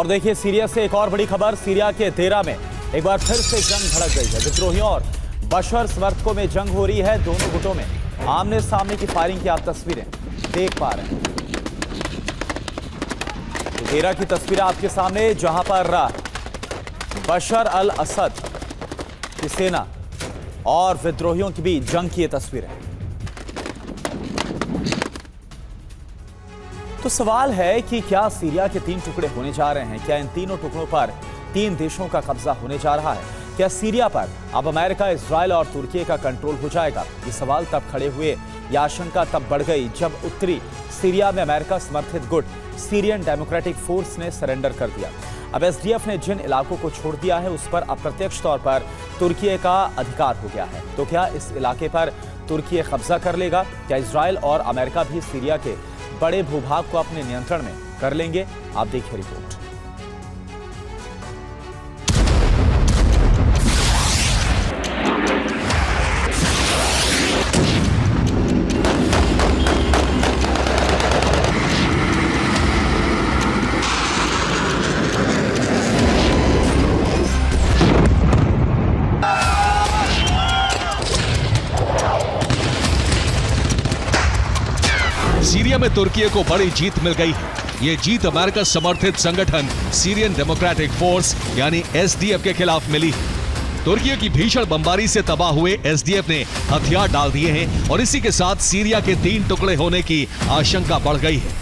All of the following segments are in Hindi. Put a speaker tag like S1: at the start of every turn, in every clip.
S1: और देखिए सीरिया से एक और बड़ी खबर। सीरिया के देरा में एक बार फिर से जंग भड़क गई है। विद्रोहियों और बशर समर्थकों में जंग हो रही है। दोनों गुटों में आमने सामने की फायरिंग की आप तस्वीरें देख पा रहे हैं। तो देरा की तस्वीरें आपके सामने, जहां पर बशर अल असद की सेना और विद्रोहियों के बीच जंग की ये तस्वीरें। तो सवाल है कि क्या सीरिया के 3 टुकड़े होने जा रहे हैं? क्या इन तीनों टुकड़ों पर 3 देशों का कब्जा होने जा रहा है? क्या सीरिया पर अब अमेरिका, इजराइल और तुर्की का कंट्रोल हो जाएगा? ये सवाल तब खड़े हुए, यह आशंका तब बढ़ गई जब उत्तरी सीरिया में अमेरिका समर्थित गुट सीरियन डेमोक्रेटिक फोर्स ने सरेंडर कर दिया। अब एसडीएफ ने जिन इलाकों को छोड़ दिया है उस पर अप्रत्यक्ष तौर पर तुर्की का अधिकार हो गया है। तो क्या इस इलाके पर तुर्की कब्जा कर लेगा? क्या इजराइल और अमेरिका भी सीरिया के बड़े भूभाग को अपने नियंत्रण में कर लेंगे? आप देखिए रिपोर्ट।
S2: सीरिया में तुर्की को बड़ी जीत मिल गई है। ये जीत अमेरिका समर्थित संगठन सीरियन डेमोक्रेटिक फोर्स यानी एसडीएफ के खिलाफ मिली है। तुर्की की भीषण बमबारी से तबाह हुए एसडीएफ ने हथियार डाल दिए हैं और इसी के साथ सीरिया के 3 टुकड़े होने की आशंका बढ़ गई है।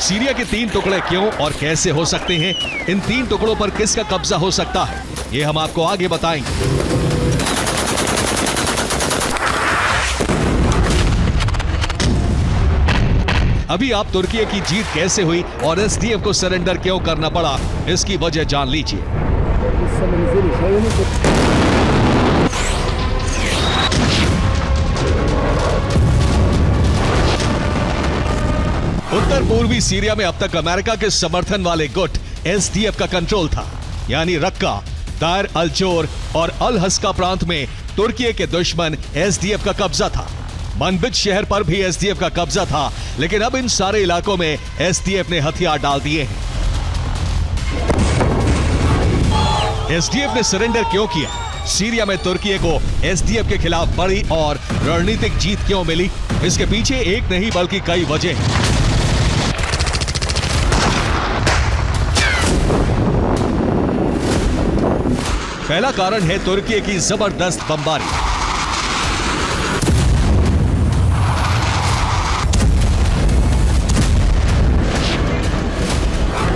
S2: सीरिया के 3 टुकड़े क्यों और कैसे हो सकते हैं? इन 3 टुकड़ों पर किसका कब्जा हो सकता है, ये हम आपको आगे बताएंगे। अभी आप तुर्की की जीत कैसे हुई और एसडीएफ को सरेंडर क्यों करना पड़ा, इसकी वजह जान लीजिए। उत्तर पूर्वी सीरिया में अब तक अमेरिका के समर्थन वाले गुट एसडीएफ का कंट्रोल था, यानी रक्का, दायर अल जोर और अल हस्का प्रांत में तुर्की के दुश्मन एसडीएफ का कब्जा था। मनबिज शहर पर भी एसडीएफ का कब्जा था, लेकिन अब इन सारे इलाकों में एसडीएफ ने हथियार डाल दिए हैं। एसडीएफ ने सरेंडर क्यों किया? सीरिया में तुर्की को एसडीएफ के खिलाफ बड़ी और रणनीतिक जीत क्यों मिली? इसके पीछे एक नहीं बल्कि कई वजह हैं। पहला कारण है तुर्की की जबरदस्त बमबारी।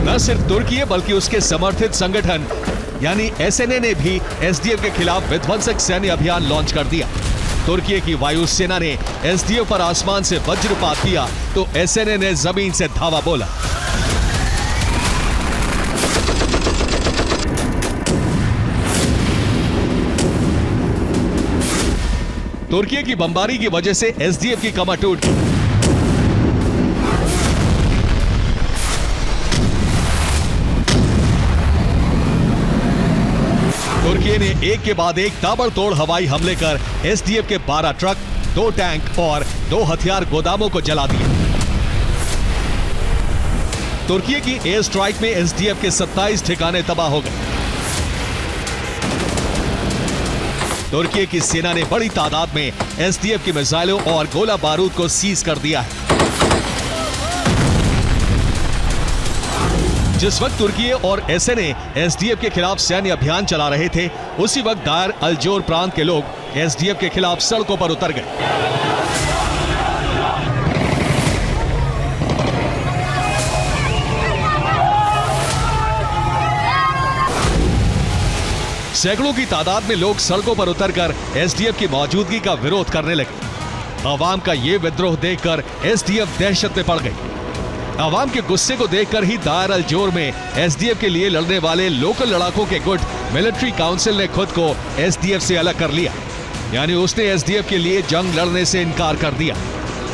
S2: न सिर्फ तुर्की बल्कि उसके समर्थित संगठन यानी एसएनए ने भी एसडीएफ के खिलाफ विध्वंसक सैन्य अभियान लॉन्च कर दिया। तुर्की की वायुसेना ने एसडीएफ पर आसमान से वज्रपात किया तो एसएनए ने जमीन से धावा बोला। तुर्की की बमबारी की वजह से एसडीएफ की कमर टूट गई। तुर्की ने एक के बाद एक ताबड़तोड़ हवाई हमले कर एसडीएफ के 12 ट्रक, 2 टैंक और 2 हथियार गोदामों को जला दिया। तुर्की की एयर स्ट्राइक में एसडीएफ के 27 ठिकाने तबाह हो गए। तुर्की की सेना ने बड़ी तादाद में एसडीएफ की मिसाइलों और गोला बारूद को सीज कर दिया है। जिस वक्त तुर्की और एसएनए एसडीएफ के खिलाफ सैन्य अभियान चला रहे थे, उसी वक्त दायर अल जोर प्रांत के लोग एसडीएफ के खिलाफ सड़कों पर उतर गए। सैकड़ों की तादाद में लोग सड़कों पर उतरकर एसडीएफ की मौजूदगी का विरोध करने लगे। आवाम का यह विद्रोह देखकर एसडीएफ दहशत में पड़ गई। आवाम के गुस्से को देखकर ही दायर अल जोर में एसडीएफ के लिए लड़ने वाले लोकल लड़ाकों के गुट मिलिट्री काउंसिल ने खुद को एसडीएफ से अलग कर लिया, यानी उसने एसडीएफ के लिए जंग लड़ने से इनकार कर दिया।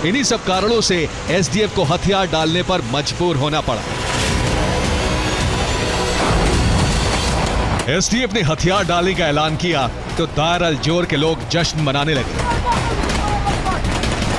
S2: इन्हीं सब कारणों से एसडीएफ को हथियार डालने पर मजबूर होना पड़ा। एसडीएफ ने हथियार डालने का ऐलान किया तो दायर अल जोर के लोग जश्न मनाने लगे।